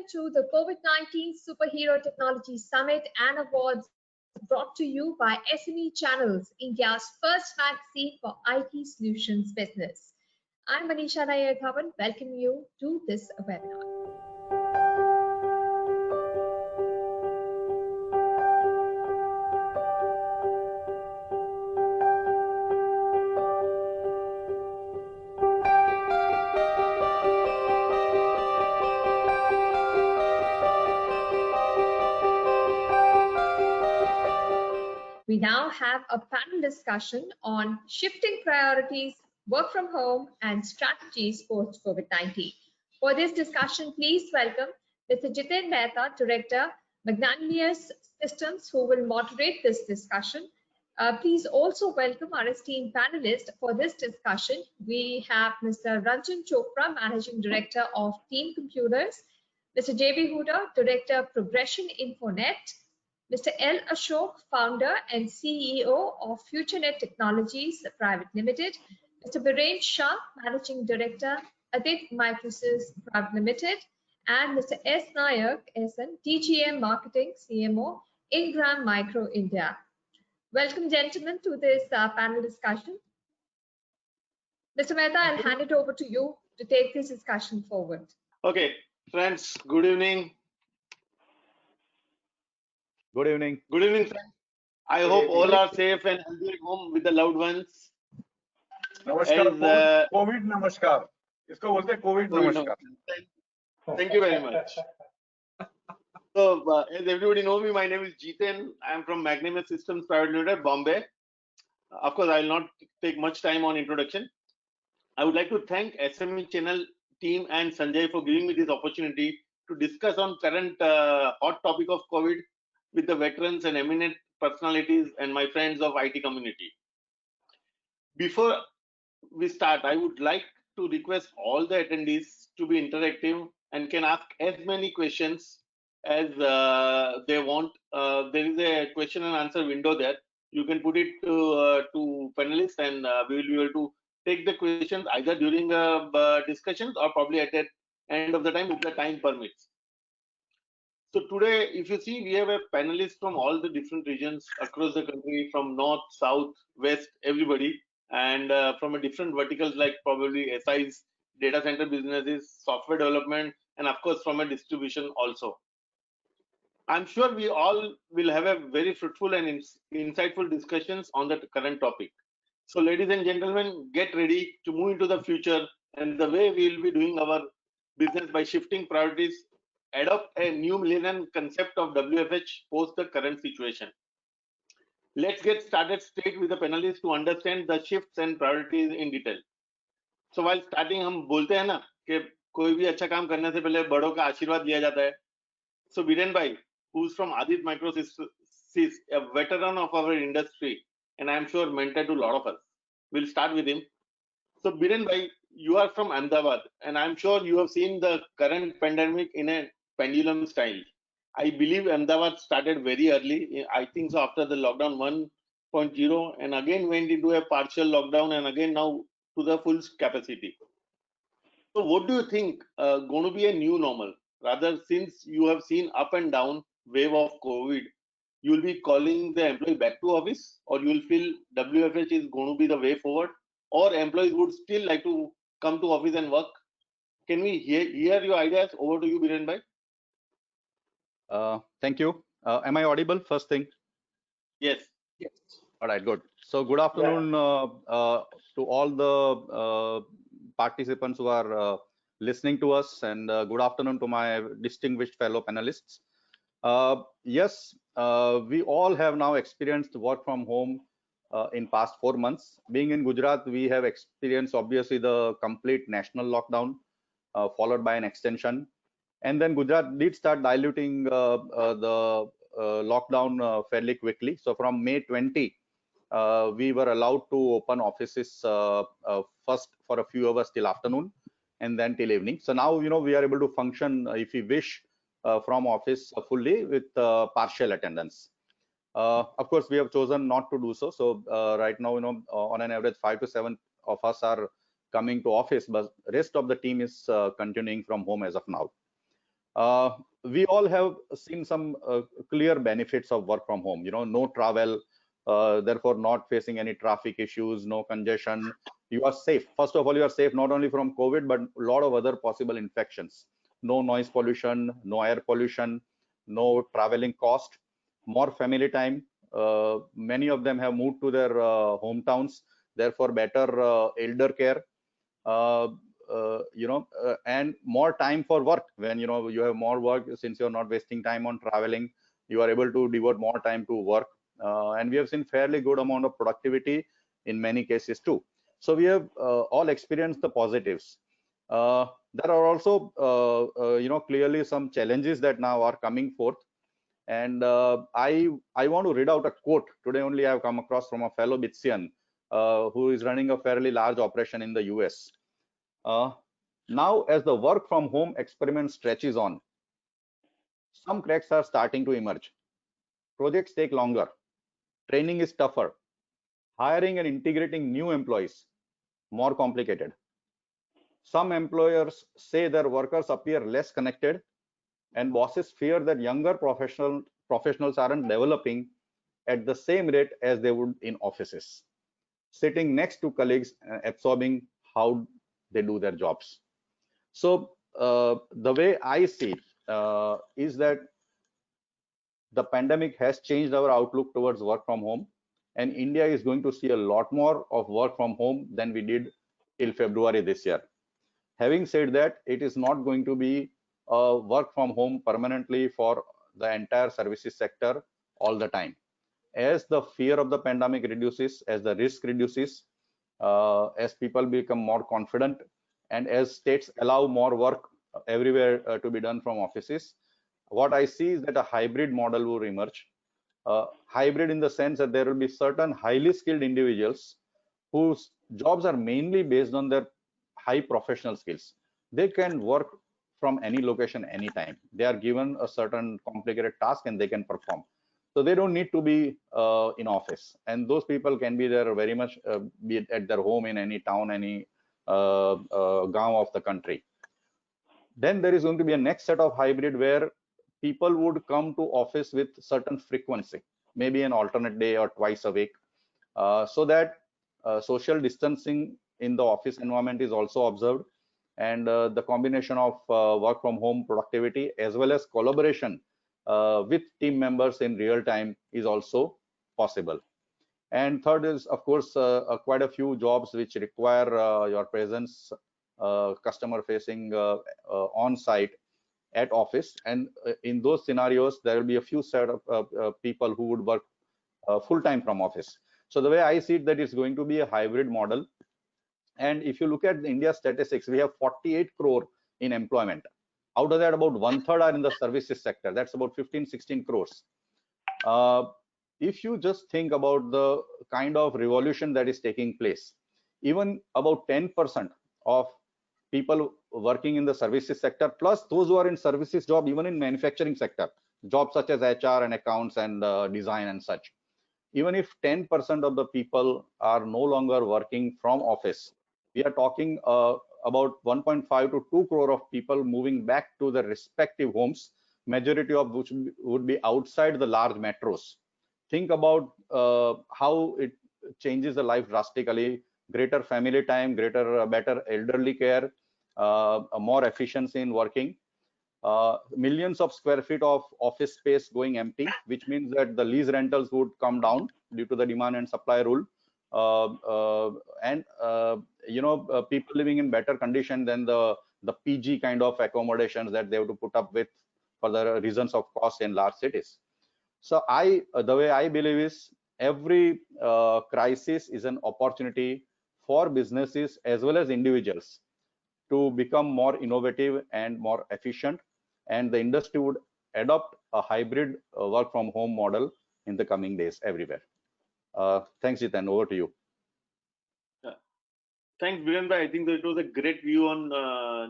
to the COVID-19 Superhero Technology Summit and Awards brought to you by SME Channels, India's first magazine for IT solutions business. I'm Manisha Nair Thavan, welcoming you to this webinar. We now have a panel discussion on shifting priorities, work from home, and strategies post COVID-19. For this discussion, please welcome Mr. Jiten Mehta, Director, Magnanimous Systems, who will moderate this discussion. Please also welcome our esteemed panelists for this discussion. We have Mr. Ranjan Chopra, Managing Director of Team Computers, Mr. J.B. Huda, Director, Progression Infonet, Mr. L. Ashok, Founder and CEO of FutureNet Technologies Private Limited, Mr. Biren Shah, Managing Director, Adit Microsystems Private Limited, and Mr. S. Nayak, SN, DGM Marketing, CMO, Ingram Micro India. Welcome, gentlemen, to this panel discussion. Mr. Mehta, I'll hand it over to you to take this discussion forward. Okay, friends, good evening. Good evening. Good evening, friends. I hope all are safe and healthy at home with the loved ones. Namaskar. COVID Namaskar. इसको बोलते हैं COVID Namaskar. Thank you very much. So, as everybody knows me, my name is Jiten. I am from Magnanimous Systems Private Limited, Bombay. Of course, I will not take much time on introduction. I would like to thank SME Channel team and Sanjay for giving me this opportunity to discuss on current hot topic of COVID with the veterans and eminent personalities and my friends of IT community. Before we start, I would like to request all the attendees to be interactive and can ask as many questions as they want. There is a question and answer window there. You can put it to panelists, and we will be able to take the questions either during discussions or probably at the end of the time if the time permits. So today, if you see, we have a panelist from all the different regions across the country, from north, south, west, everybody, and from a different verticals like probably SIs, data center businesses, software development, and of course from a distribution also. I'm sure we all will have a very fruitful and insightful discussions on the current topic. So ladies and gentlemen, get ready to move into the future and the way we will be doing our business by shifting priorities, adopt a new millennium concept of WFH post the current situation. Let's get started straight with the panelists to understand the shifts and priorities in detail. So while starting, हम बोलते हैं ना कि कोई भी अच्छा काम करने से पहले बड़ों का आशीर्वाद लिया जाता है. So Biren bhai, who's from Adit Microsystems, a veteran of our industry, and I'm sure mentor to a lot of us. We'll start with him. So Biren bhai, you are from Ahmedabad, and I'm sure you have seen the current pandemic in a pendulum style. I believe Ahmedabad started very early. I think so after the lockdown 1.0, and again went into a partial lockdown, and again now to the full capacity. So what do you think going to be a new normal? Rather, since you have seen up and down wave of COVID, you will be calling the employee back to office, or you will feel WFH is going to be the way forward, or employees would still like to come to office and work? Can we hear your ideas? Over to you, Biren bhai. Thank you. Am I audible? First thing. Yes. Yes. All right. Good. So good afternoon to all the participants who are listening to us, and good afternoon to my distinguished fellow panelists. Yes, we all have now experienced work from home in past 4 months. Being in Gujarat, we have experienced obviously the complete national lockdown, followed by an extension. And then Gujarat did start diluting the lockdown fairly quickly. So from May 20, we were allowed to open offices first for a few hours till afternoon and then till evening. So now, we are able to function, if we wish, from office fully with partial attendance. Of course, we have chosen not to do so. So right now, on an average, 5 to 7 of us are coming to office, but rest of the team is continuing from home as of now. We all have seen some clear benefits of work from home. No travel, therefore not facing any traffic issues, no congestion. You are safe. First of all, you are safe not only from COVID, but a lot of other possible infections. No noise pollution, no air pollution, no traveling cost, more family time. Many of them have moved to their hometowns, therefore better elder care. And more time for work. When you have more work, since you're not wasting time on traveling, you are able to devote more time to work. And we have seen fairly good amount of productivity in many cases too. So we have all experienced the positives. There are also clearly some challenges that now are coming forth. And I want to read out a quote. Today only I have come across from a fellow Bitsian who is running a fairly large operation in the US. Now, as the work from home experiment stretches on, some cracks are starting to emerge. Projects take longer. Training is tougher. Hiring and integrating new employees, more complicated. Some employers say their workers appear less connected, and bosses fear that younger professionals aren't developing at the same rate as they would in offices, sitting next to colleagues and absorbing how they do their jobs. So the way I see is that the pandemic has changed our outlook towards work from home, and India is going to see a lot more of work from home than we did till February this year. Having said that, it is not going to be work from home permanently for the entire services sector all the time. As the fear of the pandemic reduces, as the risk reduces, as people become more confident, and as states allow more work everywhere to be done from offices, what I see is that a hybrid model will emerge. Hybrid in the sense that there will be certain highly skilled individuals whose jobs are mainly based on their high professional skills. They can work from any location, anytime. They are given a certain complicated task and they can perform. So they don't need to be in office. And those people can be there very much, be at their home in any town, any gaon of the country. Then there is going to be a next set of hybrid where people would come to office with certain frequency, maybe an alternate day or twice a week, so that social distancing in the office environment is also observed, and the combination of work from home productivity as well as collaboration with team members in real time is also possible. And third is, of course, quite a few jobs which require your presence, customer facing on site at office. And in those scenarios, there will be a few set of people who would work full time from office. So the way I see it, that it's going to be a hybrid model. And if you look at the India statistics, we have 48 crore in employment. Out of that, about 1/3 are in the services sector. That's about 15-16 crores. If you just think about the kind of revolution that is taking place, even about 10% of people working in the services sector, plus those who are in services job, even in manufacturing sector, jobs such as HR and accounts and design and such, even if 10% of the people are no longer working from office, we are talking about 1.5 to 2 crore of people moving back to their respective homes, majority of which would be outside the large metros. Think about how it changes the life drastically. Greater family time, better elderly care, more efficiency in working. Millions of square feet of office space going empty, which means that the lease rentals would come down due to the demand and supply rule. People living in better condition than the PG kind of accommodations that they have to put up with for the reasons of cost in large cities. So the way I believe is, every crisis is an opportunity for businesses as well as individuals to become more innovative and more efficient, and the industry would adopt a hybrid work from home model in the coming days everywhere. Thanks, Jiten. Over to you. Thanks, Viren. I think that it was a great view on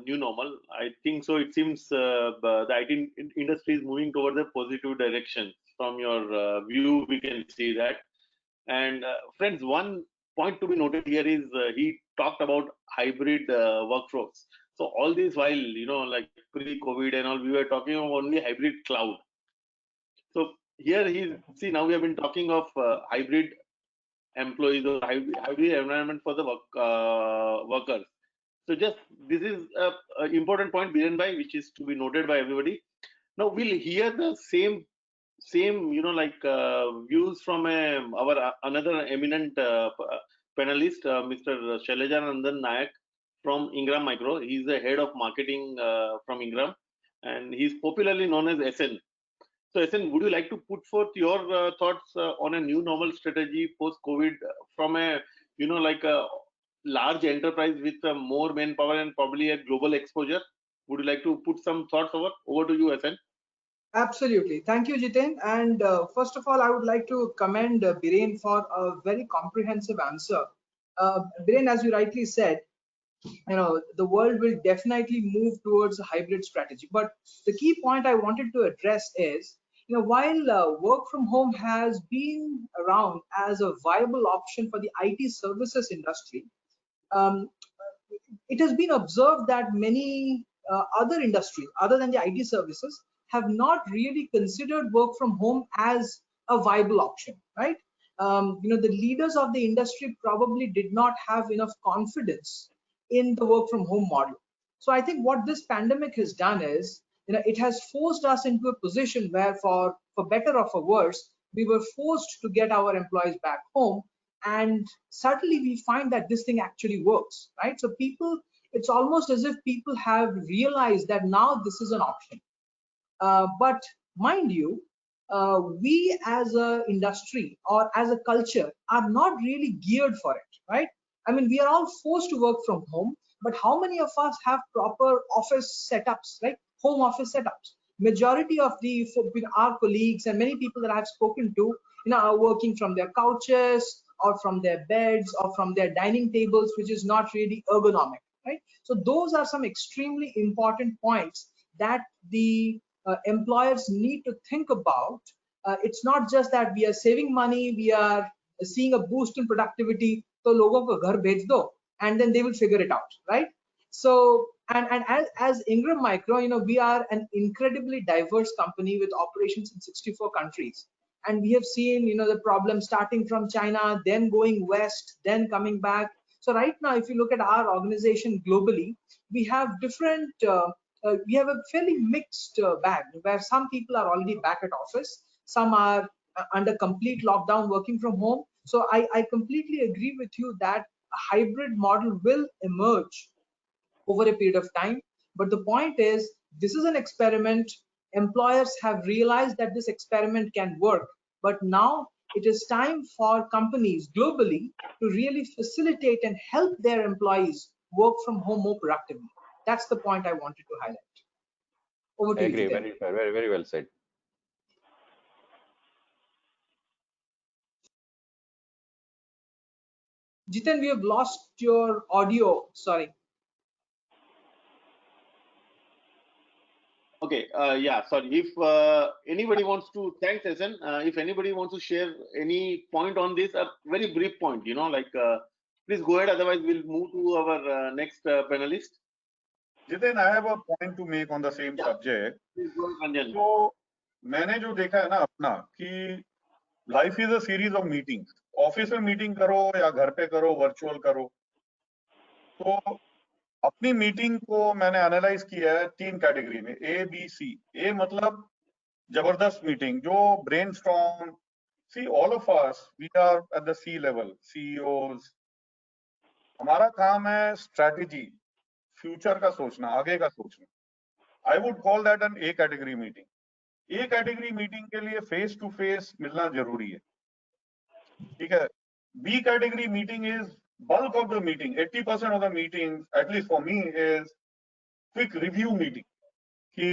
new normal. I think so. It seems the IT industry is moving towards a positive direction. From your view, we can see that. And friends, one point to be noted here is he talked about hybrid workforce. So all this while, like pre-COVID and all, we were talking of only hybrid cloud. So here see, now we have been talking of hybrid employees or hybrid environment for the workers. So just this is a important point, Biren bhai, which is to be noted by everybody. Now we'll hear the same views from our another eminent panelist, Mr. Shailajanandan Nayak from Ingram Micro. He's the head of marketing from Ingram, and he's popularly known as SN. So SN, would you like to put forth your thoughts on a new normal strategy post COVID from a a large enterprise with more manpower and probably a global exposure? Would you like to put some thoughts over to you, SN? Absolutely. Thank you, Jiten. And first of all, I would like to commend Biren for a very comprehensive answer. Biren, as you rightly said, the world will definitely move towards a hybrid strategy. But the key point I wanted to address is, while work from home has been around as a viable option for the IT services industry, um, it has been observed that many other industries other than the IT services have not really considered work from home as a viable option, right? The leaders of the industry probably did not have enough confidence in the work from home model. So I think what this pandemic has done is, it has forced us into a position where for better or for worse, we were forced to get our employees back home, and suddenly we find that this thing actually works, right? So it's almost as if people have realized that now this is an option. But mind you, we as an industry or as a culture are not really geared for it, right? I mean, we are all forced to work from home, but how many of us have proper office setups, like home office setups? Majority of our colleagues and many people that I've spoken to, are working from their couches or from their beds or from their dining tables, which is not really ergonomic, right? So those are some extremely important points that the employers need to think about. It's not just that we are saving money, we are seeing a boost in productivity, so logo ko ghar bhej do, and then they will figure it out, right? So, and as Ingram Micro, we are an incredibly diverse company with operations in 64 countries. And we have seen, the problem starting from China, then going west, then coming back. So right now, if you look at our organization globally, we have different we have a fairly mixed bag, where some people are already back at office, some are under complete lockdown working from home. So I completely agree with you that a hybrid model will emerge over a period of time. But the point is, this is an experiment. Employers have realized that this experiment can work, but now it is time for companies globally to really facilitate and help their employees work from home more productively. That's the point I wanted to highlight. Over to I you, agree. Jiten. Very, very, very well said. Jiten, we have lost your audio. Sorry. Okay, yeah, sorry. If anybody wants to, thanks, SN. If anybody wants to share any point on this, a very brief point, please go ahead. Otherwise, we'll move to our next panelist. Jiten, I have a point to make on the same subject. Please go ahead, Ranjan. So, मैंने जो देखा है ना अपना कि life is a series of meetings. Office में meeting करो या घर पे करो, वर्चुअल करो, तो अपनी मीटिंग को मैंने एनालाइज किया है 3 कैटेगरी में, ए बी सी. ए मतलब जबरदस्त मीटिंग जो brainstorm. See all of us we are at the C level, CEOs. हमारा काम है स्ट्रेटेजी, फ्यूचर का सोचना, आगे का सोचना. I would call that an A category meeting. A category meeting के लिए फेस टू फेस मिलना जरूरी है, ठीक है. B category meeting is bulk of the meeting, 80% of the meetings, at least for me, is quick review meeting. कि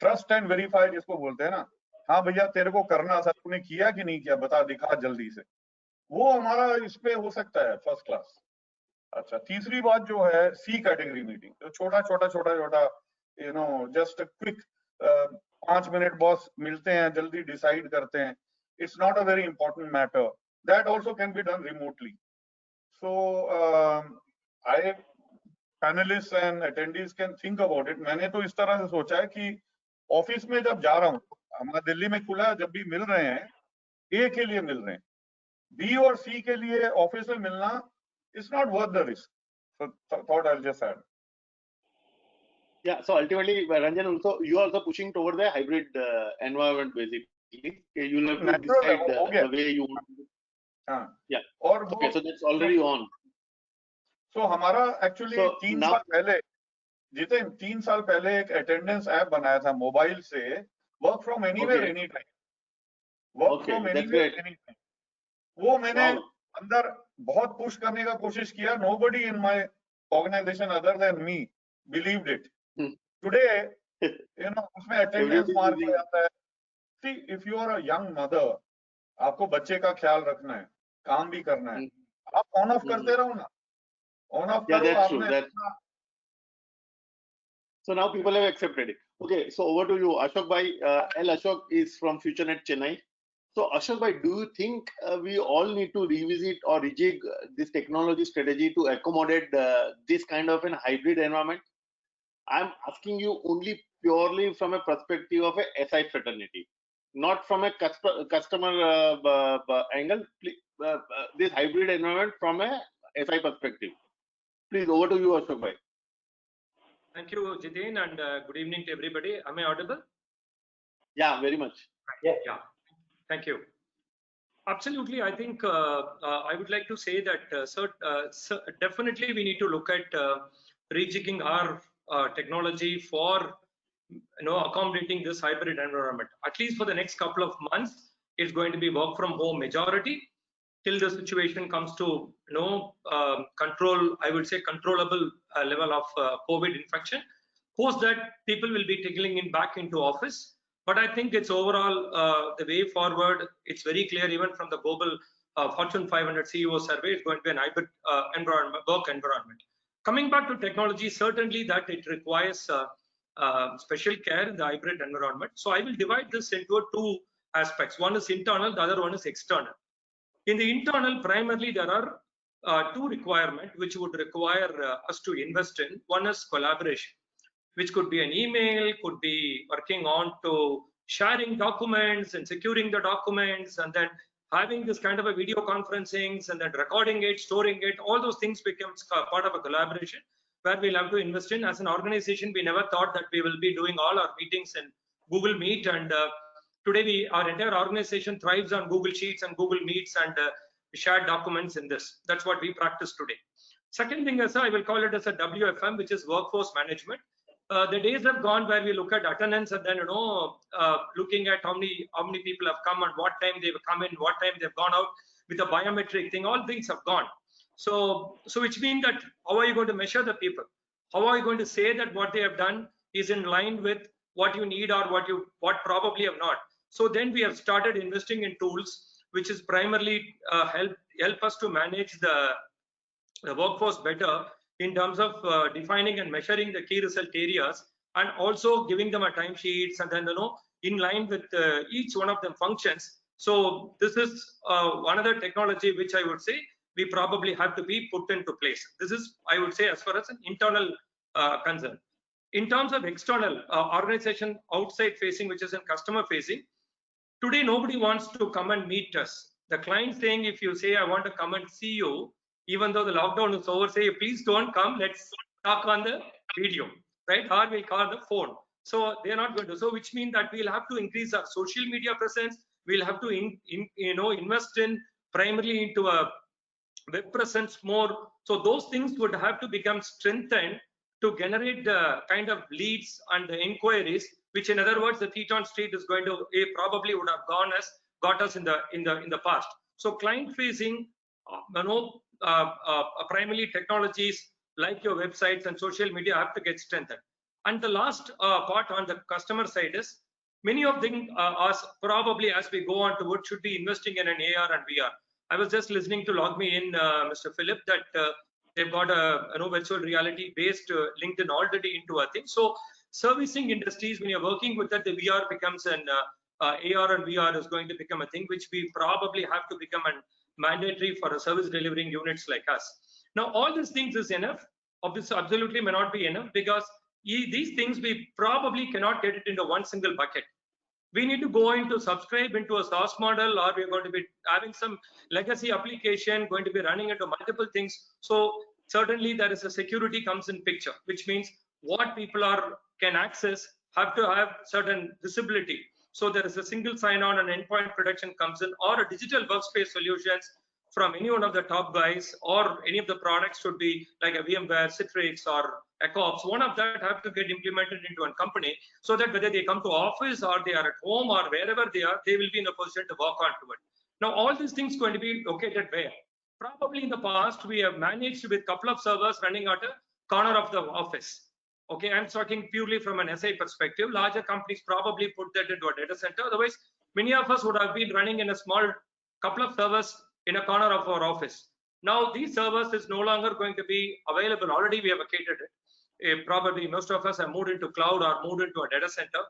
trust and verify जिसको बोलते हैं ना, हाँ भैया तेरे को करना था, तूने किया कि नहीं किया, बता दिखा जल्दी से. वो हमारा इस पे हो सकता है फर्स्ट क्लास. अच्छा, तीसरी बात जो है सी कैटेगरी मीटिंग, तो छोटा जस्ट क्विक 5 मिनट बॉस मिलते हैं, जल्दी डिसाइड करते हैं. It's not a very important matter. That also can be done remotely. So panelists and attendees can think about it. मैंने तो इस तरह से सोचा है कि ऑफिस में जब जा रहा हूँ, हमारा दिल्ली में खुला, जब भी मिल रहे हैं, ए के लिए मिल रहे हैं, बी और सी के लिए ऑफिस में मिलना is not worth the risk. So thought I'll just add. Yeah, so ultimately, Ranjan, also you are also pushing toward the hybrid environment basically. You'll have to Natural decide है, the way you want to. हाँ. Yeah. और Okay, so that's already on. So हमारा actually So 3 now, साल पहले, जितेन 3 साल पहले एक attendance app बनाया था मोबाइल से, work from anywhere any time, work from anywhere any time. वो मैंने अंदर बहुत पुश करने का कोशिश किया. Nobody in my organization other than me believed it. Today, you know, उसमें अटेंडेंस मार दिया जाता है. See, if you are a young mother, आपको बच्चे का ख्याल रखना है, काम भी करना है, आप ऑन ऑफ करते रहो ना, ऑन ऑफ करो. that's true. आपने So now people have accepted it. Okay, so over to you, Ashok bhai. L Ashok is from FutureNet Chennai. So Ashok bhai, do you think we all need to revisit or rejig this technology strategy to accommodate this kind of an hybrid environment? I'm asking you only purely from a perspective of a SI fraternity, not from a customer angle. This hybrid environment from a SI perspective. Please, over to you, Ashok bhai. Thank you, Jiten, and good evening to everybody. Am I audible? Yeah, very much. Yeah. Thank you. Absolutely. I think I would like to say that definitely we need to look at rejigging our technology for accommodating this hybrid environment. At least for the next couple of months, it's going to be work from home majority till the situation comes to control. I would say controllable level of COVID infection. Post that, people will be trickling in back into office. But I think it's overall the way forward. It's very clear, even from the global Fortune 500 CEO survey, it's going to be an hybrid work environment. Coming back to technology, certainly that it requires special care in the hybrid environment. So I will divide this into two aspects. One is internal, the other one is external. In the internal, primarily there are two requirements which would require us to invest in. One is collaboration, which could be an email, could be working on to sharing documents and securing the documents, and then having this kind of a video conferencing, and then recording it, storing it. All those things becomes part of a collaboration where we'll have to invest in. As an organization, we never thought that we will be doing all our meetings in Google Meet, and today our entire organization thrives on Google Sheets and Google Meets and shared documents in this. That's what we practice today. Second thing is, I will call it as a WFM, which is workforce management. The days have gone where we look at attendance and then looking at how many people have come and what time they've come in, what time they've gone out with a biometric thing. All things have gone. So which means that how are you going to measure the people? How are you going to say that what they have done is in line with what you need or what probably have not? So then we have started investing in tools which is primarily help us to manage the workforce better in terms of defining and measuring the key result areas, and also giving them a timesheets, and then in line with each one of them functions. So this is one other technology which I would say we probably have to be put into place. This is, I would say, as far as an internal concern. In terms of external organization outside facing, which is in customer facing, today nobody wants to come and meet us. The client saying, if you say I want to come and see you, even though the lockdown is over, say please don't come, let's talk on the video, right? Or we'll call the phone. So they're not going to. So which means that we'll have to increase our social media presence. We'll have to invest in primarily into a web presence more. So those things would have to become strengthened to generate the kind of leads and the inquiries, which in other words the feet on street is going to probably would have got us in the past. So client facing, primarily technologies like your websites and social media have to get strengthened. And the last part on the customer side is many of them are probably, as we go on to what should be investing in an AR and VR. I was just listening to LogMeIn, Mr. Philip, that they've got a virtual reality based LinkedIn already into a thing. So servicing industries, when you're working with that, the VR becomes an AR and VR is going to become a thing which we probably have to become mandatory for a service delivering units like us. Now, all these things is enough. obviously absolutely may not be enough, because these things we probably cannot get it into one single bucket. We need to go into subscribe into a SaaS model, or we're going to be having some legacy application going to be running into multiple things. So certainly there is a security comes in picture, which means what people can access have to have certain visibility. So there is a single sign-on and endpoint protection comes in, or a digital workspace solutions from any one of the top guys, or any of the products should be like a VMware, Citrix, or EcoOps. One of that have to get implemented into a company, so that whether they come to office or they are at home or wherever they are, they will be in a position to work onto it. Now, all these things going to be located where? Probably in the past, we have managed with a couple of servers running at a corner of the office. Okay, I'm talking purely from an SI perspective. Larger companies probably put that into a data center. Otherwise, many of us would have been running in a small couple of servers in a corner of our office. Now, these servers is no longer going to be available. Already we have vacated it. Probably most of us have moved into cloud or moved into a data center.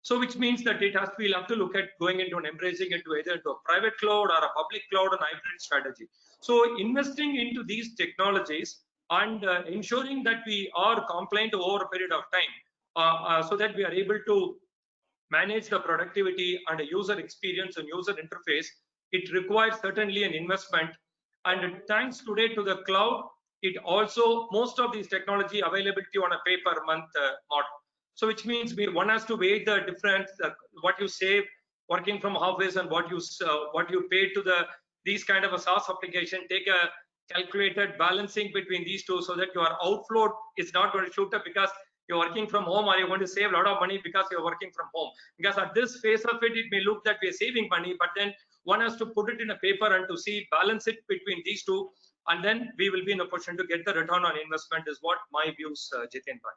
So which means that we'll have to look at going into and embracing into either into a private cloud or a public cloud and hybrid strategy. So investing into these technologies and ensuring that we are compliant over a period of time, so that we are able to manage the productivity and the user experience and user interface, it requires certainly an investment. And thanks today to the cloud, it also, most of these technology availability on a pay per month model. So which means one has to weigh the difference, what you save working from office and what you pay to these kind of a SaaS application, take a calculated balancing between these two, so that your outflow is not going to shoot up because you're working from home, or you're going to save a lot of money because you're working from home. Because at this phase of it, it may look that we're saving money, but then one has to put it in a paper and to see, balance it between these two, and then we will be in a position to get the return on investment, is what my views, Jiten bhai.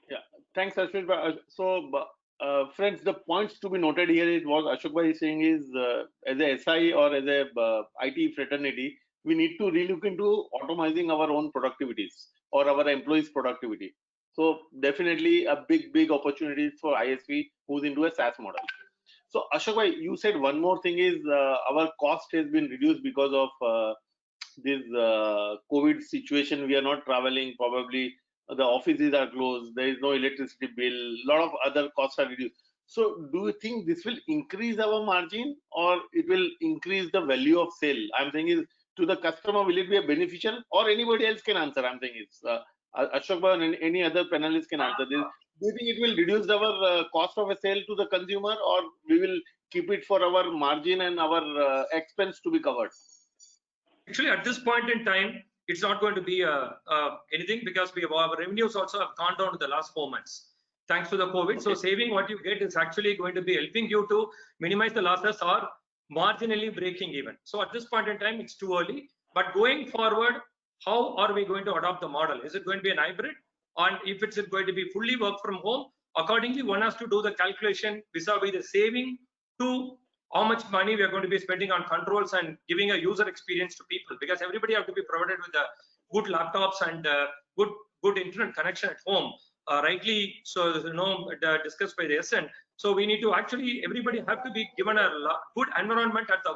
Yeah, thanks, Ashwin. So, friends, the points to be noted here is what Ashok bhai is saying is, as a SI or as a IT fraternity, we need to relook into automizing our own productivities or our employees' productivity. So definitely a big opportunity for ISV who's into a SaaS model. So Ashok bhai, you said one more thing is our cost has been reduced because of this COVID situation. We are not traveling, probably the offices are closed, there is no electricity bill, a lot of other costs are reduced. So do you think this will increase our margin, or it will increase the value of sale? I'm saying is, to the customer, will it be a beneficial, or anybody else can answer? I'm saying is, Ashok bhai and any other panelist can answer this. Do you think it will reduce our cost of a sale to the consumer, or we will keep it for our margin and our expense to be covered? Actually, at this point in time, it's not going to be anything, because our revenues also have gone down in the last 4 months, thanks to the COVID. Okay. So saving what you get is actually going to be helping you to minimize the losses or marginally breaking even. So at this point in time, it's too early. But going forward, how are we going to adopt the model? Is it going to be an hybrid? And if it's going to be fully work from home, accordingly, one has to do the calculation vis-a-vis the saving to how much money we are going to be spending on controls and giving a user experience to people, because everybody have to be provided with good laptops and good internet connection at home, rightly so discussed by the SN. So we need to actually, everybody have to be given a good environment at the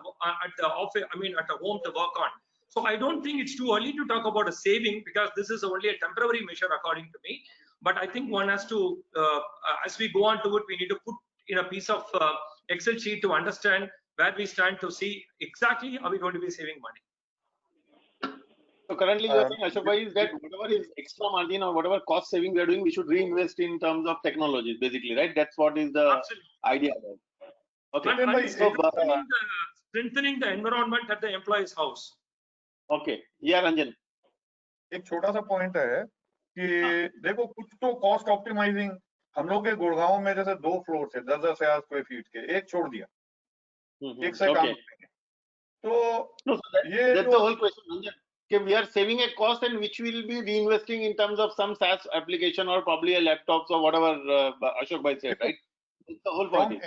office, at the home to work on. So I don't think it's too early to talk about a saving, because this is only a temporary measure according to me. But I think one has to, as we go on to it, we need to put in a piece of Excel sheet to understand where we stand, to see exactly are we going to be saving money. So currently you are saying, Ashok bhai, is that whatever is extra margin or whatever cost saving we are doing, we should reinvest in terms of technologies, basically, right? That's what is the idea. Okay. And so, strengthening the environment at the employee's house. Okay. Yeah, Ranjan. एक छोटा सा point है कि देखो, कुछ तो cost optimising हम लोग के गुड़गांव में जैसे 2 फ्लोर थे 10,000 स्क्वायर फीट के, एक छोड़ दिया, एक से काम करेंगे. तो ये that's the whole question, Ranjan. We are saving a cost and which will be reinvesting in terms of some SaaS application or probably a laptops or whatever Ashok bhai said, right? That's the whole point.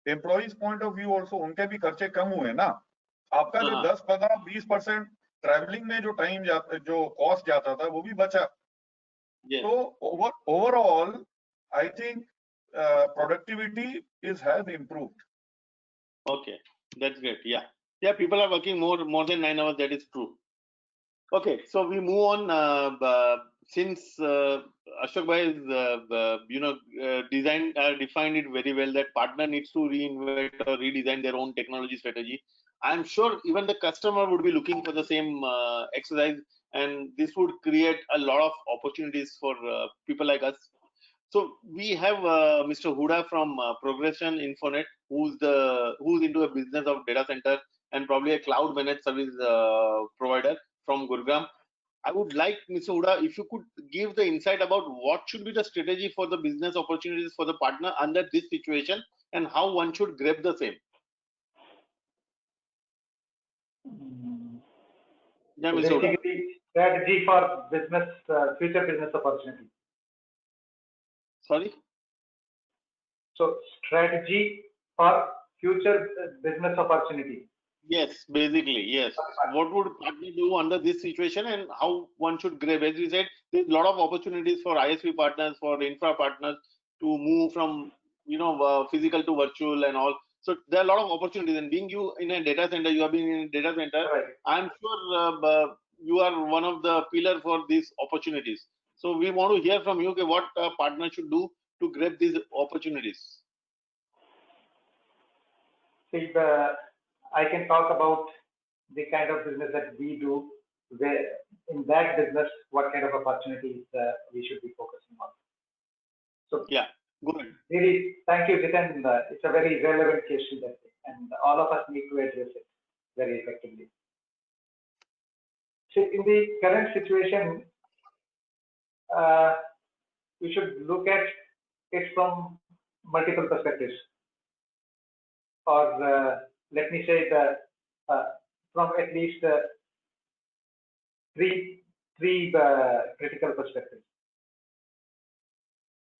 Employees point of view also, उनके भी खर्चे कम हुए ना. आपका जो 10-15-20% travelling में जो time जाता, जो कॉस्ट जाता था, वो भी बचा. So overall, I think productivity has improved. Okay, that's great. Yeah, people are working more than 9 hours. That is true. Okay, so we move on. Since Ashok Bhai is, defined it very well that partner needs to reinvent or redesign their own technology strategy. I'm sure even the customer would be looking for the same exercise, and this would create a lot of opportunities for people like us. So we have Mr. Huda from Progression Infonet, who's into a business of data center and probably a cloud managed service provider from Gurgaon. I would like, Mr. Huda, if you could give the insight about what should be the strategy for the business opportunities for the partner under this situation and how one should grab the same. Yeah, Mr. Huda. Basically, strategy for business, future business opportunity. Sorry? So strategy for future business opportunity. Yes, basically, yes. What would partner do under this situation and how one should grab? As you said, there's a lot of opportunities for ISV partners, for infra partners to move from, physical to virtual and all. So there are a lot of opportunities. And being you in a data center, you have been in a data center, Right. I'm sure you are one of the pillar for these opportunities. So we want to hear from you, okay, what a partner should do to grab these opportunities. See, I can talk about the kind of business that we do, where in that business, what kind of opportunities we should be focusing on. So yeah, good. Really, thank you, Jitin. It's a very relevant question, and all of us need to address it very effectively. So in the current situation, we should look at it from multiple perspectives, or let me say that from at least three critical perspectives.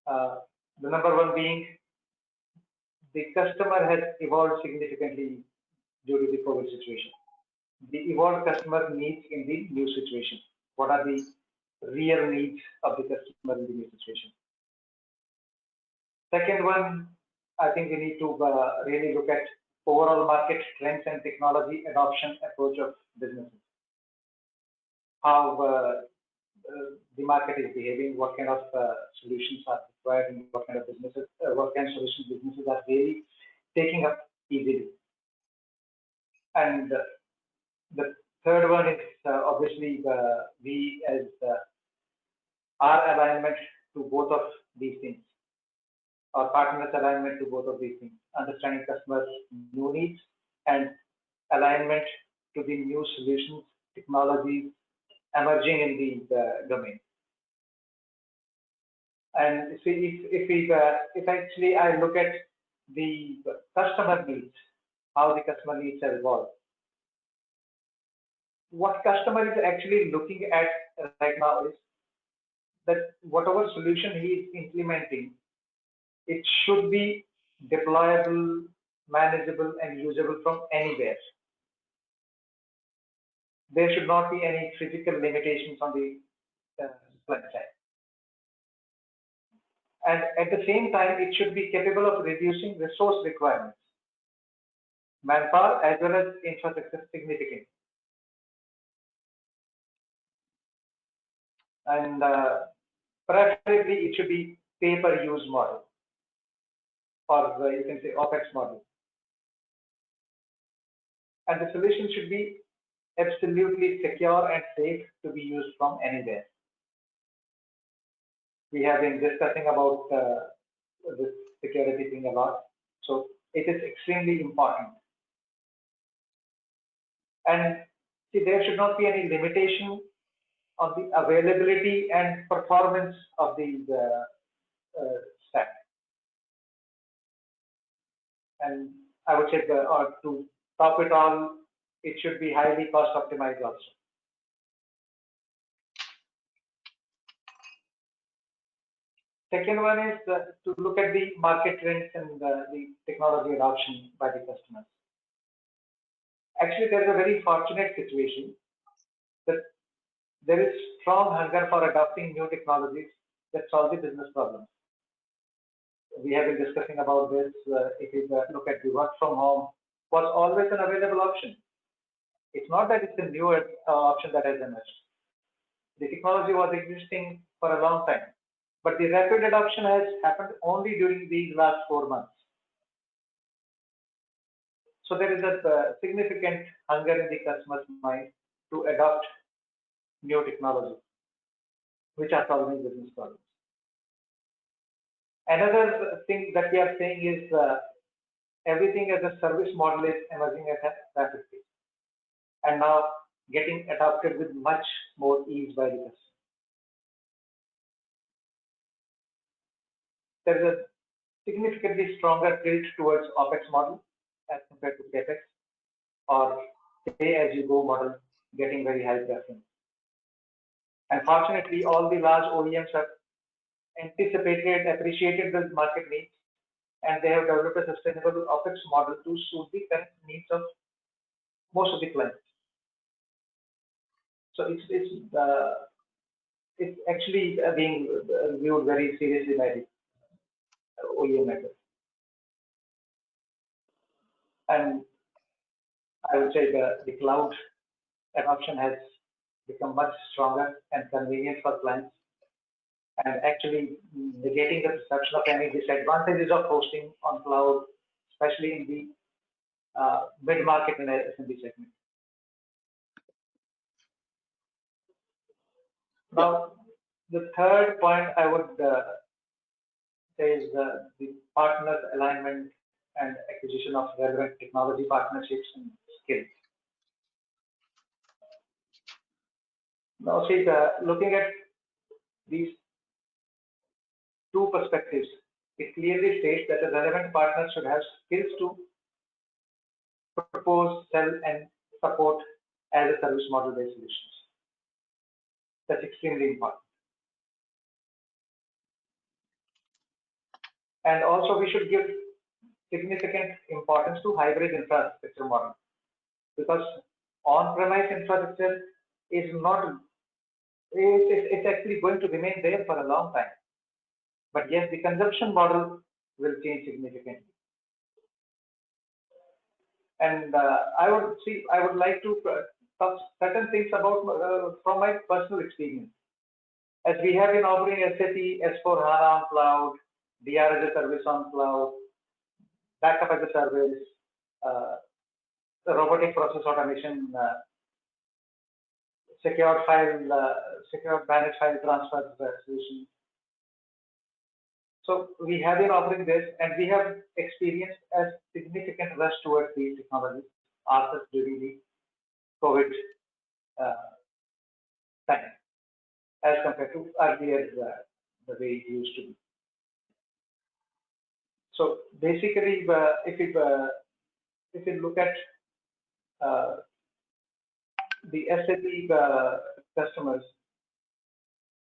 The number one being the customer has evolved significantly due to the COVID situation. The evolved customer needs in the new situation. What are the real needs of the customer in the new situation? Second one, I think we need to really look at overall market trends and technology adoption approach of businesses. How the market is behaving, what kind of solutions are required, and what kind of businesses, what kind of solutions businesses are really taking up easily. And the third one is obviously we as our alignment to both of these things, our partners' alignment to both of these things, understanding customers' new needs and alignment to the new solutions, technologies emerging in the domain. And see, if actually I look at the customer needs, how the customer needs have evolved, what customer is actually looking at right now is that whatever solution he is implementing, it should be deployable, manageable, and usable from anywhere. There should not be any physical limitations on the supply side. And at the same time, it should be capable of reducing resource requirements, manpower as well as infrastructure significantly. And preferably, it should be pay-per-use model, or you can say OPEX model. And the solution should be absolutely secure and safe to be used from anywhere. We have been discussing about this security thing a lot, so it is extremely important. And see, there should not be any limitation on the availability and performance of the stack. And I would say, to top it all, it should be highly cost optimized also. Second one is to look at the market trends and the technology adoption by the customers. Actually, there's a very fortunate situation that there is strong hunger for adopting new technologies that solve the business problems. We have been discussing about this. If you look at the work from home, was always an available option. It's not that it's a new option that has emerged. The technology was existing for a long time, but the rapid adoption has happened only during these last 4 months. So there is a significant hunger in the customer's mind to adopt new technology, which are solving business problems. Another thing that we are saying is everything as a service model is emerging at a rapid pace, and now getting adopted with much more ease by the customer. There is a significantly stronger tilt towards OPEX model as compared to CAPEX, or pay-as-you-go model getting very high preference. And fortunately, all the large OEMs have anticipated, appreciated the market needs, and they have developed a sustainable OPEX model to suit the current needs of most of the clients. So it's actually being viewed very seriously by the OEM network. And I would say the cloud adoption has become much stronger and convenient for clients, and actually negating the perception of any disadvantages of hosting on cloud, especially in the mid-market and SMB segment. Now, the third point I would say is the partner alignment and acquisition of relevant technology partnerships and skills. Now, see, looking at these two perspectives, it clearly states that a relevant partner should have skills to propose, sell, and support as a service model-based solutions. That's extremely important. And also, we should give significant importance to hybrid infrastructure model, because on-premise infrastructure is not, it's actually going to remain there for a long time. But yes, the consumption model will change significantly. And I would like to talk certain things about from my personal experience. As we have been offering SAP S/4HANA on cloud, DR as a service on cloud, backup as a service, the robotic process automation, secure managed file transfer solution. So we have been offering this, and we have experienced a significant rush towards these technologies after during the COVID time, as compared to earlier the way it used to be. So basically, if you look at the SAP customers,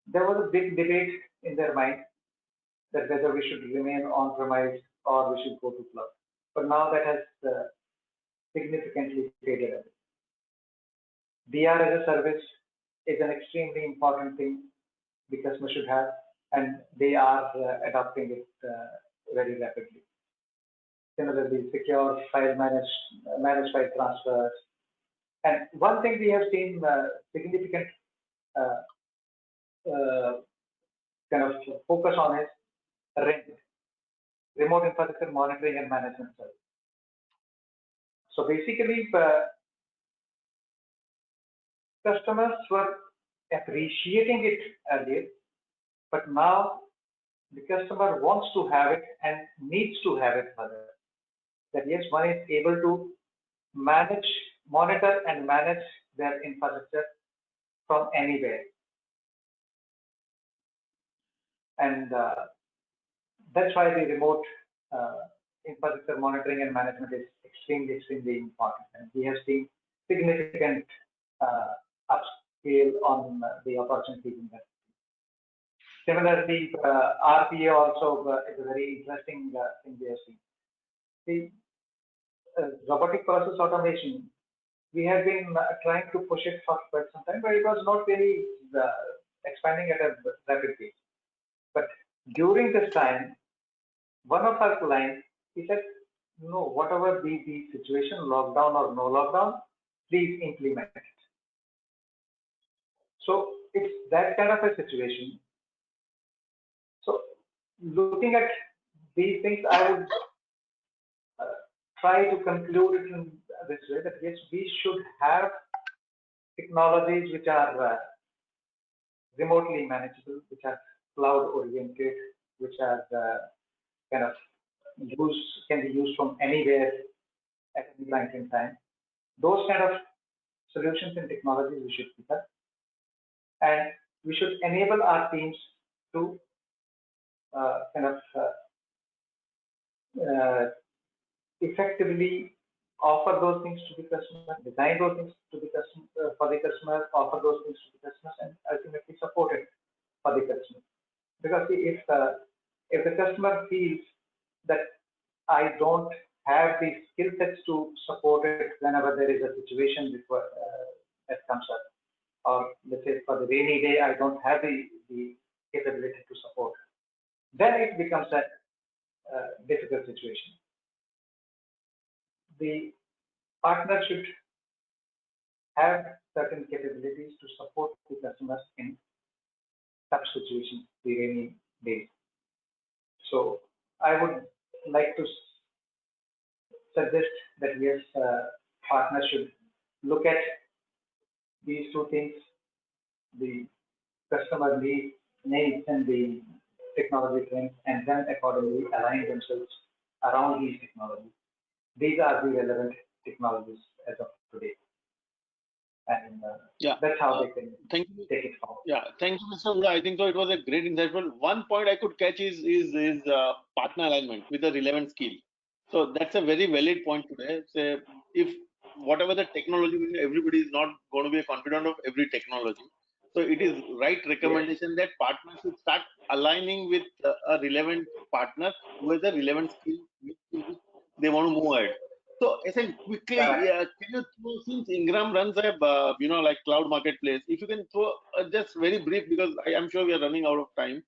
there was a big debate in their mind that whether we should remain on-premise or we should go to cloud. But now that has significantly faded away. DR as a service is an extremely important thing the customer should have, and they are adopting it very rapidly. Similarly, secure file managed file transfers. And one thing we have seen significant kind of focus on is RIM, remote infrastructure monitoring and management service. So basically, customers were appreciating it earlier, but now the customer wants to have it and needs to have it further. That yes, one is able to monitor and manage their infrastructure from anywhere. And that's why the remote infrastructure monitoring and management is extremely, extremely important. And we have seen significant upscale on the opportunities in that. Similarly, RPA also is a very interesting thing we have seen. The robotic process automation, we have been trying to push it for quite some time, but it was not really expanding at a rapid pace. But during this time, one of our clients, he said, no, whatever be the situation, lockdown or no lockdown, please implement it. So it's that kind of a situation. So looking at these things, I would try to conclude it in this way, that yes, we should have technologies which are remotely manageable, which are cloud oriented, which are kind of can be used from anywhere at any point in time. Those kind of solutions and technologies we should pick up, and we should enable our teams to effectively offer those things to the customer, design those things to the customer for the customer, offer those things to the customers, and ultimately support it for the customer. Because if the customer feels that I don't have the skill sets to support it whenever there is a situation that comes up, or let's say for the rainy day I don't have the capability to support, then it becomes a difficult situation. The partner should have certain capabilities to support the customers in tough situations, the rainy days. So I would like to suggest that yes, partners should look at these two things, the customer needs and the technology trends, and then accordingly align themselves around these technologies. These are the relevant technologies as of today. And that's how they can take it forward. Yeah, thank you, Mr. Uda. I think so. It was a great insight. But one point I could catch is partner alignment with the relevant skill. So that's a very valid point today. Say if whatever the technology, everybody is not going to be a confidant of every technology. So it is right recommendation that partners should start aligning with a relevant partner who has a relevant skill which they want to move ahead. So, Esen, quickly, can you throw, since Ingram runs a, like cloud marketplace, if you can throw just very brief, because I am sure we are running out of time.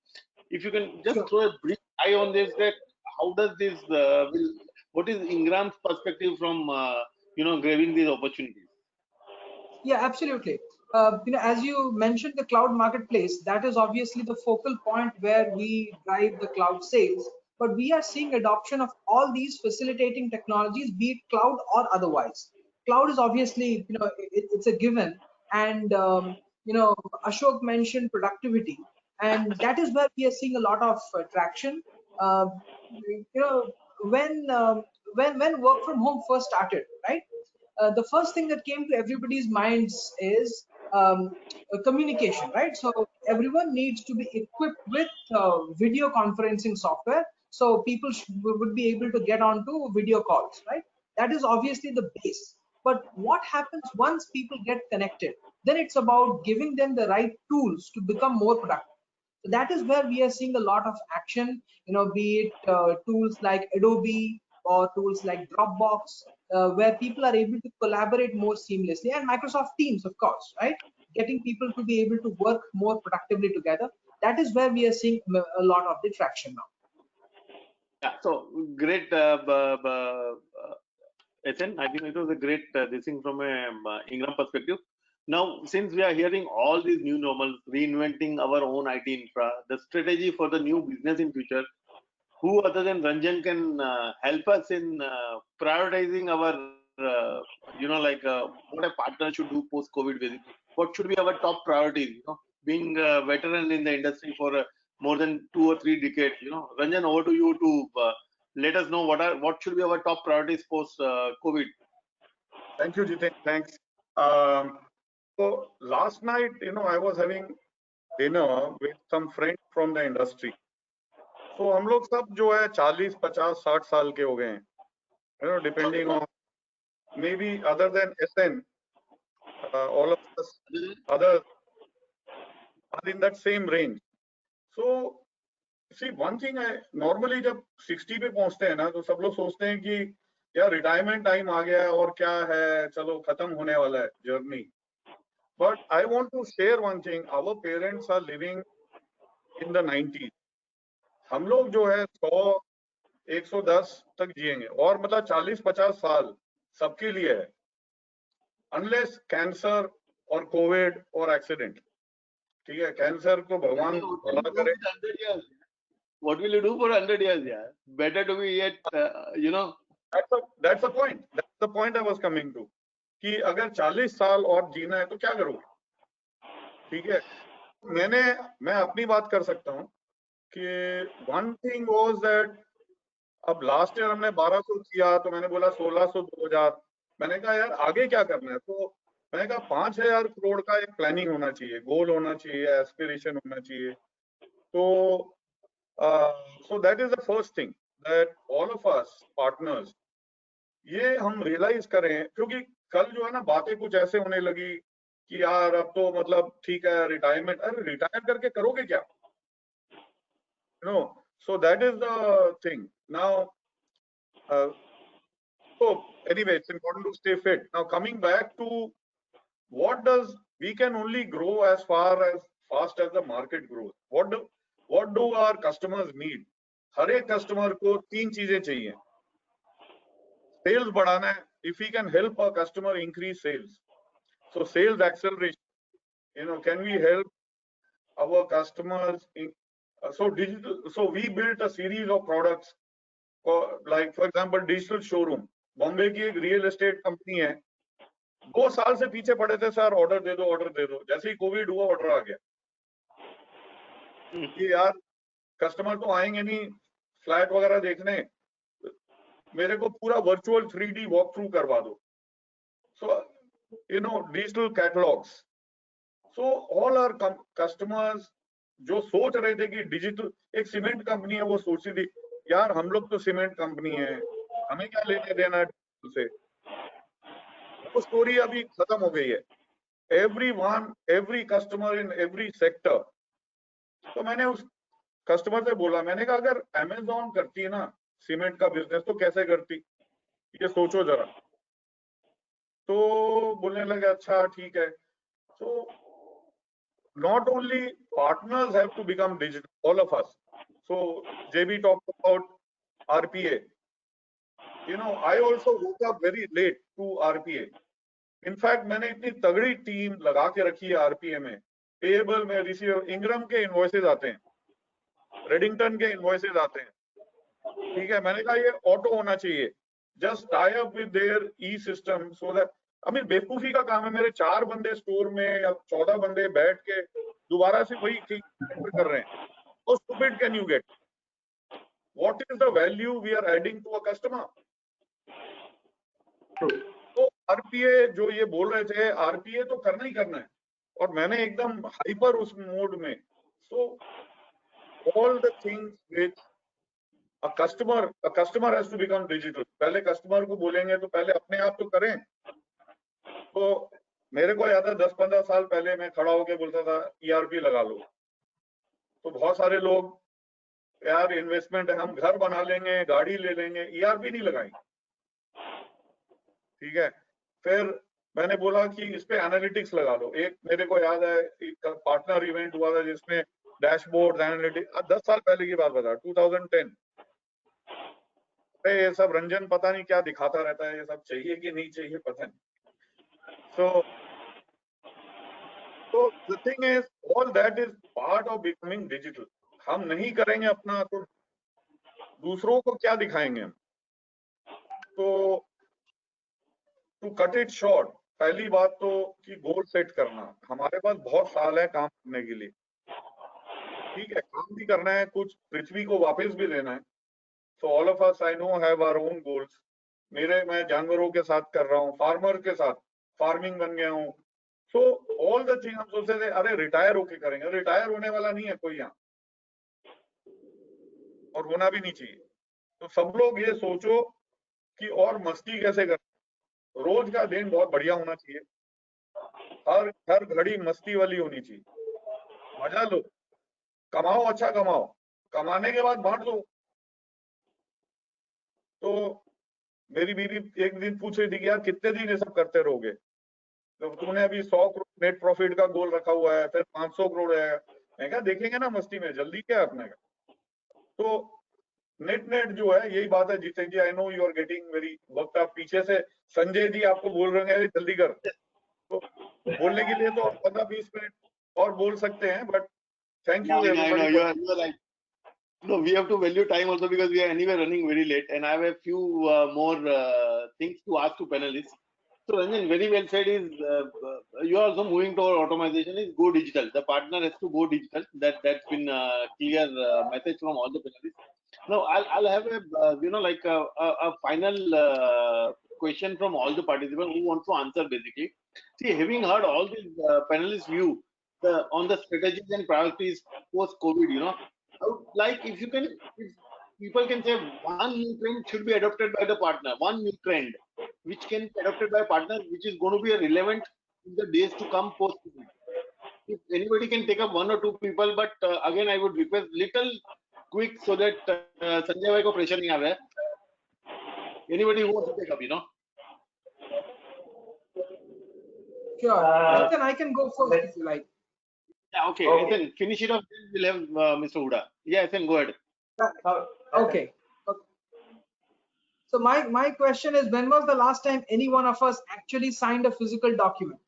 If you can just throw a brief eye on this, that how does this, what is Ingram's perspective from, grabbing these opportunities? Yeah, absolutely. As you mentioned, the cloud marketplace, that is obviously the focal point where we drive the cloud sales. But we are seeing adoption of all these facilitating technologies, be it cloud or otherwise. Cloud is obviously, it's a given. And, Ashok mentioned productivity. And that is where we are seeing a lot of traction. When work from home first started, right? The first thing that came to everybody's minds is communication, right? So everyone needs to be equipped with video conferencing software, so people would be able to get onto video calls, right? That is obviously the base. But what happens once people get connected? Then it's about giving them the right tools to become more productive. So that is where we are seeing a lot of action, be it tools like Adobe or tools like Dropbox, where people are able to collaborate more seamlessly, and Microsoft Teams, of course, right? Getting people to be able to work more productively together. That is where we are seeing a lot of the traction now. Yeah, so great, Esen. I think it was a great this thing from a Ingram perspective. Now, since we are hearing all these new normals, reinventing our own IT infra, the strategy for the new business in future, who other than Ranjan can help us in prioritizing our, what a partner should do post-COVID basically? What should be our top priorities? Being a veteran in the industry for more than 2 or 3 decades, Ranjan, over to you to let us know what should be our top priorities post-COVID. Thank you, Jiten. Thanks. So last night, I was having dinner with some friends from the industry. So हम लोग सब जो है 40, 50, 60 साल के हो गए हैं, depending on maybe other than SN, all of us other are in that same range. So see, one thing I normally जब 60 पे पहुंचते हैं ना, तो सब लोग सोचते हैं कि यार रिटायरमेंट टाइम आ गया है और क्या है, चलो खत्म होने वाला है journey. But I want to share one thing. Our parents are living in the 90s. हम लोग जो है 100, 110 तक जिएंगे और मतलब 40-50 साल सबके लिए है. अनलेस कैंसर और कोविड और एक्सीडेंट, ठीक है, कैंसर को भगवान भला करे। What will you do for 100 years? Yeah, better to be yet, That's the point. That's the point I was coming to. कि अगर 40 साल और जीना है तो क्या करोगे? ठीक है, मैं अपनी बात कर सकता हूँ कि one thing was that अब लास्ट ईयर हमने 1200 किया तो मैंने बोला 1600, 2000, मैंने कहा यार आगे क्या करना है, तो मैंने कहा 5000 करोड़ का एक प्लानिंग होना चाहिए, गोल होना चाहिए, एस्पिरेशन होना चाहिए। तो so that is the first thing that all of us partners ये हम रियलाइज करें, क्योंकि कल जो है ना बातें कुछ ऐसे होने लगी कि यार अब तो मतलब ठीक है रिटायरमेंट, अरे रिटायर करके करोगे क्या, no. So that is the thing. Now, so anyway, it's important to stay fit. Now coming back to what does, we can only grow as fast as the market grows. What do our customers need? हर एक customer को 3 चीजें चाहिए। Sales बढ़ाना है, if we can help our customer increase sales, so sales acceleration, can we help our customers so digital, so we built a series of products like for example digital showroom। Bombay की एक real estate company है, 2 साल से पीछे पड़े थे sir, order दे दो, जैसे ही कोविड हुआ ऑर्डर आ गया कि यार कस्टमर तो आएंगे नहीं फ्लैट वगैरह देखने, मेरे को पूरा वर्चुअल 3D वॉक थ्रू करवा दो। So digital catalogues. So all our customers जो सोच रहे थे कि डिजिटल, एक सीमेंट कंपनी है वो सोच रही थी यार हम लोग तो सीमेंट कंपनी है, हमें क्या लेने देना है से, वो स्टोरी अभी खत्म हो गई है। every customer in every sector। तो मैंने उस कस्टमर से बोला, मैंने कहा अगर अमेज़न करती है ना सीमेंट का बिजनेस तो कैसे करती, ये सोचो जरा। तो बोलने लगे अच्छा ठीक है। So not only partners have to become digital, all of us। So JB talked about RPA। I also woke up very late to RPA। In fact मैंने इतनी तगड़ी टीम लगा के रखी है आरपीए में, पेएबल में, रिसीवर, इंग्रम के इनवॉइसेस आते हैं, रेडिंगटन के इनवॉइसेस आते हैं, ठीक है। मैंने कहा ये ऑटो होना चाहिए, just tie up with their E system so that, अभी बेवकूफी का काम है, मेरे 4 बंदे स्टोर में या 14 बंदे बैठ के दोबारा से वही चीज कर रहे हैं। How stupid can you get? What is the value we are adding to a customer? तो आरपीए जो ये बोल रहे थे, आरपीए तो करना ही करना है, और मैंने एकदम हाइपर उस मोड में। So all the things which a customer has to become digital। पहले कस्टमर को बोलेंगे तो पहले अपने आप तो करें। तो मेरे को याद है 10-15 साल पहले मैं खड़ा होके बोलता था ईआरपी लगा लो, तो बहुत सारे लोग यार इन्वेस्टमेंट है, हम घर बना लेंगे, गाड़ी ले लेंगे, ईआरपी नहीं लगाएंगे, ठीक है। फिर मैंने बोला कि इस पे एनालिटिक्स लगा लो। एक मेरे को याद है एक पार्टनर इवेंट हुआ था जिसमें डैशबोर्ड एनालिटिक्स, 10 साल पहले की बात बता, 2010। ये सब रंजन पता नहीं क्या दिखाता रहता है, ये सब चाहिए कि नहीं चाहिए पता नहीं। So the thing is, all that is part of becoming digital। हम नहीं करेंगे अपना तो दूसरों को क्या दिखाएंगे हम? तो टू कट इट शॉर्ट, पहली बात तो कि गोल सेट करना। हमारे पास बहुत साल है काम करने के लिए, ठीक है, काम भी करना है, कुछ पृथ्वी को वापस भी देना है। So all of us I know have our own goals। मैं जानवरों के साथ कर रहा हूँ, फार्मर के साथ फार्मिंग बन गया हूँ। So all the things हम सोचते थे अरे रिटायर होके करेंगे, रिटायर होने वाला नहीं है कोई यहाँ, और होना भी नहीं चाहिए। तो सब लोग ये सोचो कि और मस्ती कैसे कर, रोज का दिन बहुत बढ़िया होना चाहिए, हर घड़ी मस्ती वाली होनी चाहिए, मजा लो, कमाओ, अच्छा कमाओ, कमाने के बाद बांट दो। तो मेरी बीवी एक दिन पूछ रही थी कि यार कितने दिन ये सब करते रहोगे, तो तुमने अभी 100 करोड़ नेट प्रॉफिट का गोल रखा हुआ है, फिर 500 करोड़ है। मैं कहा देखेंगे ना मस्ती में, जल्दी क्या है अपने का। तो नेट जो है यही बात है। Jitendra ji, I know you are getting very worked up, पीछे से संजय जी आपको बोल रहे हैं जल्दी कर, तो बोलने के लिए तो 15-20 मिनट और बोल सकते हैं, but thank you I know everybody. you are right. No, we have to value time also because we are anyway running very late, and I have a few more things to ask to panelists. So Ranjan, very well said. You are also moving toward automation. Is go digital. The partner has to go digital. That's been clear message from all the panelists. Now I'll have a final question from all the participants who want to answer basically. See, having heard all these panelists' view on the strategies and priorities post COVID, I would like if people can say one new trend should be adopted by the partner, one new trend which can be adopted by a partner, which is going to be relevant in the days to come post COVID. If anybody can take up one or two people, but again I would request little quick so that Sanjay bhai ko pressure nahi aave. Anybody who wants to take up, Sure. Then I can go first if you like. Yeah, okay. Then finish it off. Then we'll have Mr. Huda. Yeah, then go ahead. Okay. So my question is, when was the last time any one of us actually signed a physical document?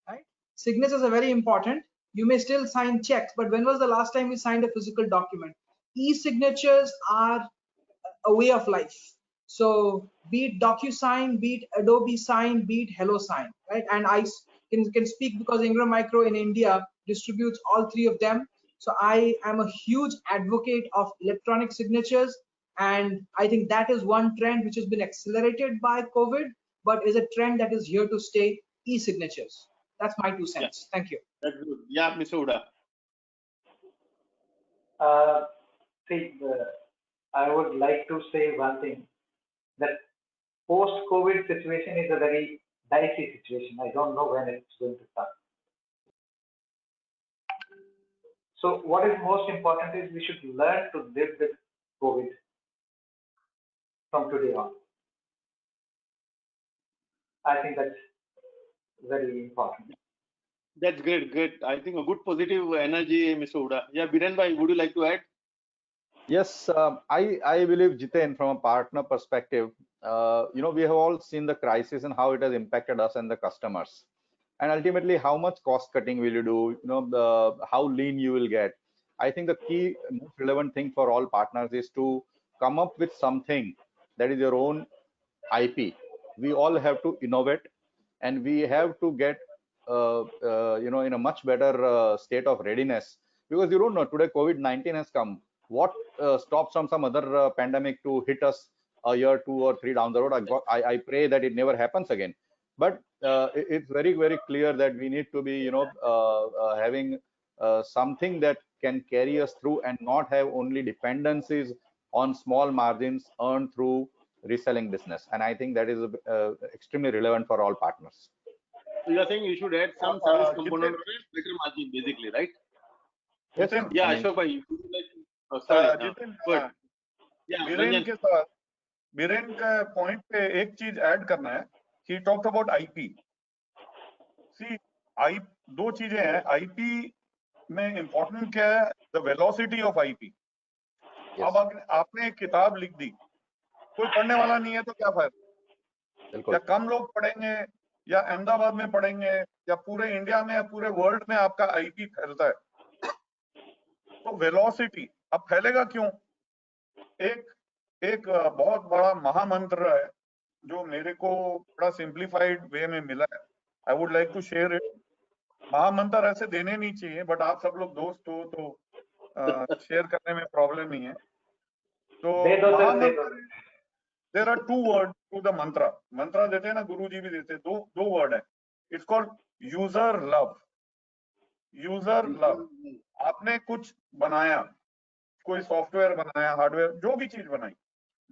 Right? Signatures are very important. You may still sign checks, but when was the last time we signed a physical document? E-signatures are a way of life. So be it DocuSign, be it Adobe Sign, be it HelloSign, right? And I can speak because Ingram Micro in India distributes all three of them. So I am a huge advocate of electronic signatures, and I think that is one trend which has been accelerated by COVID, but is a trend that is here to stay, e-signatures. That's my 2 cents. Yeah. Thank you. That's good. Yeah, Mr. Huda. I would like to say one thing, that post-COVID situation is a very dicey situation. I don't know when it's going to start. So what is most important is we should learn to live with COVID from today on. I think that's very important. That's great. I think a good positive energy, Mr. Huda. Yeah, Biren bhai, would you like to add? Yes, I believe, Jiten, from a partner perspective, we have all seen the crisis and how it has impacted us and the customers, and ultimately how much cost cutting will you do, how lean you will get. I think the key most relevant thing for all partners is to come up with something that is your own IP. We all have to innovate, and we have to get in a much better state of readiness, because you don't know, today COVID-19 has come. What stops from some other pandemic to hit us a year, 2 or 3 down the road? I pray that it never happens again. But it's very, very clear that we need to be, having something that can carry us through and not have only dependencies on small margins earned through reselling business. And I think that is extremely relevant for all partners. So you're saying you should add some service component or a better margin, basically, right? Yes. Yeah, Ashok bhai, you would like to... Jitin, Biren का point पे एक चीज add करना है. He talked about IP. See, दो चीजें हैं. IP में इम्पोर्टेंट क्या है? The velocity of IP. अब आपने एक किताब लिख दी, कोई पढ़ने वाला नहीं है तो क्या फायदा? या कम लोग पढ़ेंगे, या अहमदाबाद में पढ़ेंगे, या पूरे इंडिया में या पूरे वर्ल्ड में आपका IP फैलता है. तो वेलोसिटी अब फैलेगा क्यों? एक बहुत बड़ा महामंत्र है जो मेरे को बड़ा सिंप्लीफाइड वे में मिला है. I would like to share it. महामंत्र ऐसे देने नहीं चाहिए, बट आप सब लोग दोस्त हो तो शेयर करने में प्रॉब्लम नहीं है. तो महामंत्र, there are 2 word to the mantra. मंत्र देते हैं ना, गुरु जी भी देते हैं. दो वर्ड है. It's called user love. User love. आपने कुछ बनाया, कोई सॉफ्टवेयर बनाया, हार्डवेयर, जो भी चीज बनाई,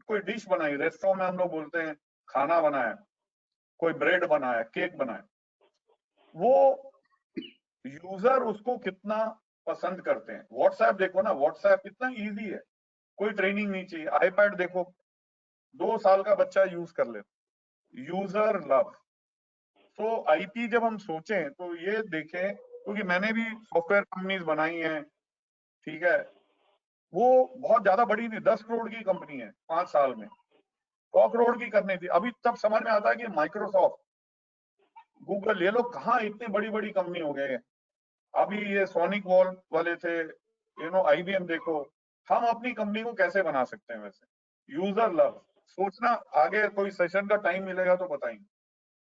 कोई डिश बनाई, रेस्टोरेंट में हम लोग बोलते हैं खाना बनाया, कोई ब्रेड बनाया, केक बनाया, वो यूजर उसको कितना पसंद करते हैं. व्हाट्सएप देखो ना, व्हाट्सएप इतना इजी है, कोई ट्रेनिंग नहीं चाहिए. आईपैड देखो, 2 साल का बच्चा यूज कर ले. User love. सो आईपी जब हम सोचें तो ये देखें, क्योंकि मैंने भी सॉफ्टवेयर कंपनीज बनाई हैं, ठीक है, वो बहुत ज्यादा बड़ी नहीं, 10 करोड़ की कंपनी है, 5 साल में 100 करोड़ की करनी थी. अभी तब समझ में आता है कि माइक्रोसॉफ्ट गूगल, ये लोग कहाँ इतनी बड़ी बड़ी कंपनी हो गए हैं। अभी ये सोनिक वॉल वाले थे, IBM देखो। हम अपनी कंपनी को कैसे बना सकते हैं वैसे? यूजर लव सोचना, आगे कोई सेशन का टाइम मिलेगा तो बताएंगे।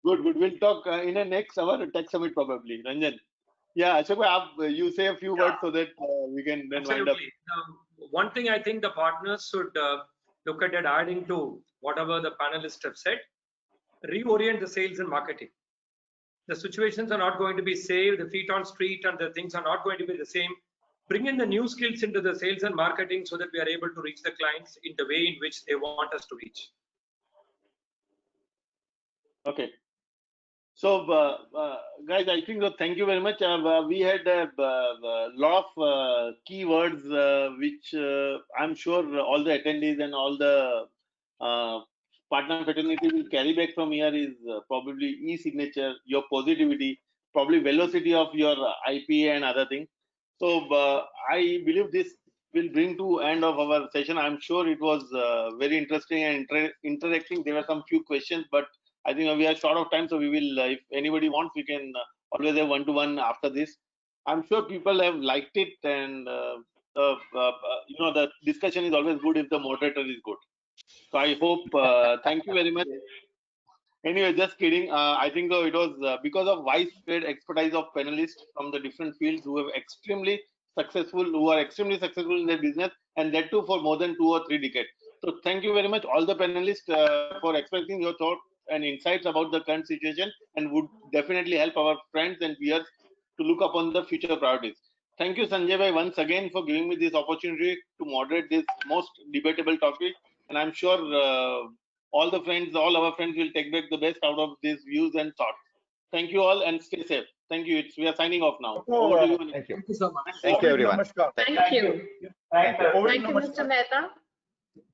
Good. We'll talk in a next our tech summit probably. Ranjan. Yeah, Ashok, you say a few words so that we can then wind up. Absolutely. One thing I think the partners should look at it, adding to whatever the panelists have said, reorient the sales and marketing. The situations are not going to be same, the feet on street and the things are not going to be the same. Bring in the new skills into the sales and marketing so that we are able to reach the clients in the way in which they want us to reach. Okay. So, guys, I think thank you very much. We had a lot of keywords which I'm sure all the attendees and all the partner fraternity will carry back from here is probably e-signature, your positivity, probably velocity of your IP and other things. So, I believe this will bring to end of our session. I'm sure it was very interesting and interacting. There were some few questions, but I think we are short of time, so we will, if anybody wants, we can always have one-to-one after this. I'm sure people have liked it, and the discussion is always good if the moderator is good. So I hope. Thank you very much. Anyway, just kidding. I think it was because of widespread expertise of panelists from the different fields who are extremely successful in their business, and that too for more than 2 or 3 decades. So thank you very much, all the panelists, for expressing your thoughts and insights about the current situation, and would definitely help our friends and peers to look upon the future priorities. Thank you, Sanjay bhai, once again for giving me this opportunity to moderate this most debatable topic, and I'm sure all our friends will take back the best out of these views and thoughts. Thank you all and stay safe. Thank you. We are signing off now. Over to you. Thank you. Thank you so much. Thank you, everyone. Thank you. Thank you. Thank you, Mr. Mehta.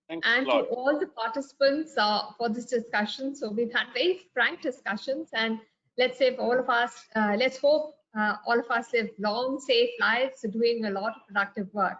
Thanks And a to lot. all the participants for this discussion. So we've had very frank discussions, and let's say for all of us, let's hope all of us live long, safe lives, doing a lot of productive work.